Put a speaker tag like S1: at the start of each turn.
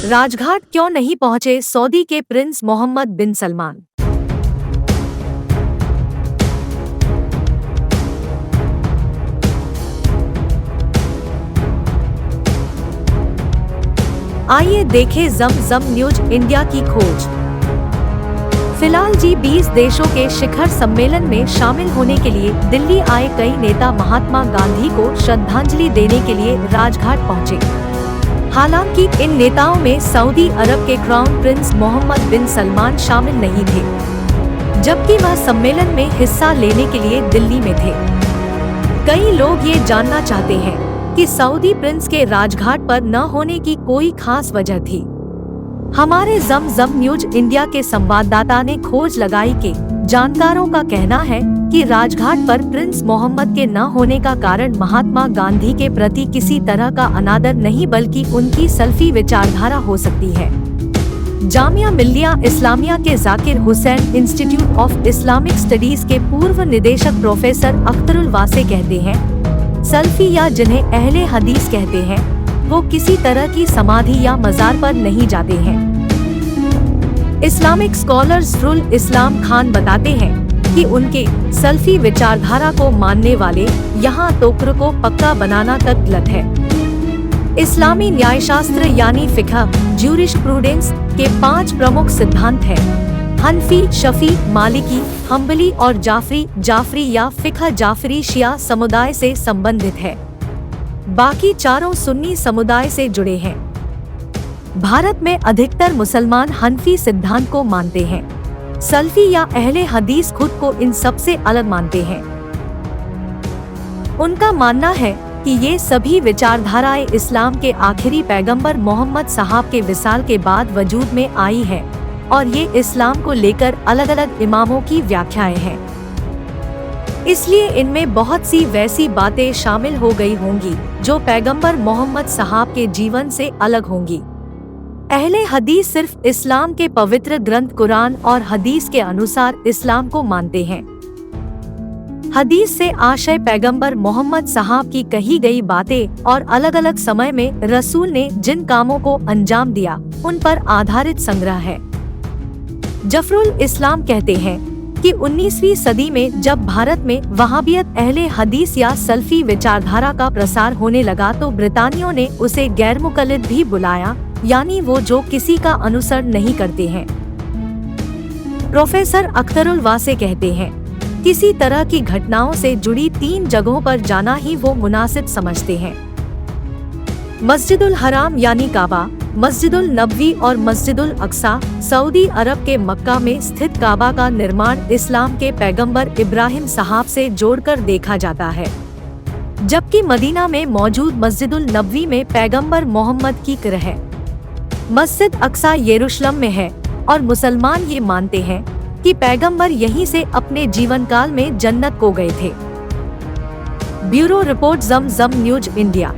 S1: राजघाट क्यों नहीं पहुंचे सऊदी के प्रिंस मोहम्मद बिन सलमान? आइए देखें जम न्यूज इंडिया की खोज। फिलहाल G20 देशों के शिखर सम्मेलन में शामिल होने के लिए दिल्ली आए कई नेता महात्मा गांधी को श्रद्धांजलि देने के लिए राजघाट पहुंचे। हालांकि इन नेताओं में सऊदी अरब के क्राउन प्रिंस मोहम्मद बिन सलमान शामिल नहीं थे, जबकि वह सम्मेलन में हिस्सा लेने के लिए दिल्ली में थे। कई लोग ये जानना चाहते हैं कि सऊदी प्रिंस के राजघाट पर न होने की कोई खास वजह थी। हमारे जम न्यूज इंडिया के संवाददाता ने खोज लगाई कि जानकारों का कहना है कि राजघाट पर प्रिंस मोहम्मद के न होने का कारण महात्मा गांधी के प्रति किसी तरह का अनादर नहीं बल्कि उनकी सल्फी विचारधारा हो सकती है। जामिया मिल्लिया इस्लामिया के Zakir Hussain institute of Islamic studies के पूर्व निदेशक प्रोफेसर अख्तरुल वासे कहते हैं, सल्फी या जिन्हें अहले हदीस कहते हैं, वो किसी तरह की समाधि या मजार पर नहीं जाते हैं। इस्लामिक स्कॉलर ज़फरुल इस्लाम खान बताते हैं कि उनके सल्फी विचारधारा को मानने वाले यहाँ तोक्र को पक्का बनाना तक गलत है। इस्लामी न्यायशास्त्र यानी फिक़ह ज्यूरिस्प्रूडेंस के 5 प्रमुख सिद्धांत हैं: हनफी, शफी, मालिकी, हम्बली और जाफरी या फिक़ह जाफरी शिया समुदाय से संबंधित है। बाकी चारों सुन्नी समुदाय से जुड़े हैं। भारत में अधिकतर मुसलमान हनफी सिद्धांत को मानते हैं। सल्फी या अहले हदीस खुद को इन सब से अलग मानते हैं। उनका मानना है कि ये सभी विचारधाराएं इस्लाम के आखिरी पैगंबर मोहम्मद साहब के विसाल के बाद वजूद में आई है और ये इस्लाम को लेकर अलग अलग इमामों की व्याख्याएं हैं। इसलिए इनमें बहुत सी वैसी बातें शामिल हो गई होंगी जो पैगंबर मोहम्मद साहब के जीवन से अलग होंगी। अहले हदीस सिर्फ इस्लाम के पवित्र ग्रंथ कुरान और हदीस के अनुसार इस्लाम को मानते हैं। हदीस से आशय पैगंबर मोहम्मद साहब की कही गई बातें और अलग अलग समय में रसूल ने जिन कामों को अंजाम दिया उन पर आधारित संग्रह है। ज़फरुल इस्लाम कहते हैं कि 19वीं सदी में जब भारत में वहाबियत अहले हदीस या सल्फी विचारधारा का प्रसार होने लगा तो ब्रितानियों ने उसे गैर मुकल्लिद भी बुलाया, यानी वो जो किसी का अनुसरण नहीं करते हैं। प्रोफेसर अख्तरुल वासे कहते हैं, किसी तरह की घटनाओं से जुड़ी 3 जगहों पर जाना ही वो मुनासिब समझते हैं: मस्जिदुल हराम यानी काबा, मस्जिदुल नबवी और मस्जिदुल अक्सा। सऊदी अरब के मक्का में स्थित काबा का निर्माण इस्लाम के पैगंबर इब्राहिम साहब से जोड़कर देखा जाता है, जबकि मदीना में मौजूद मस्जिदुल नबवी में पैगंबर मोहम्मद की क़ब्र है। मस्जिद अक्सा यरूशलेम में है और मुसलमान ये मानते हैं कि पैगंबर यहीं से अपने जीवन काल में जन्नत को गए थे। ब्यूरो रिपोर्ट जम न्यूज इंडिया।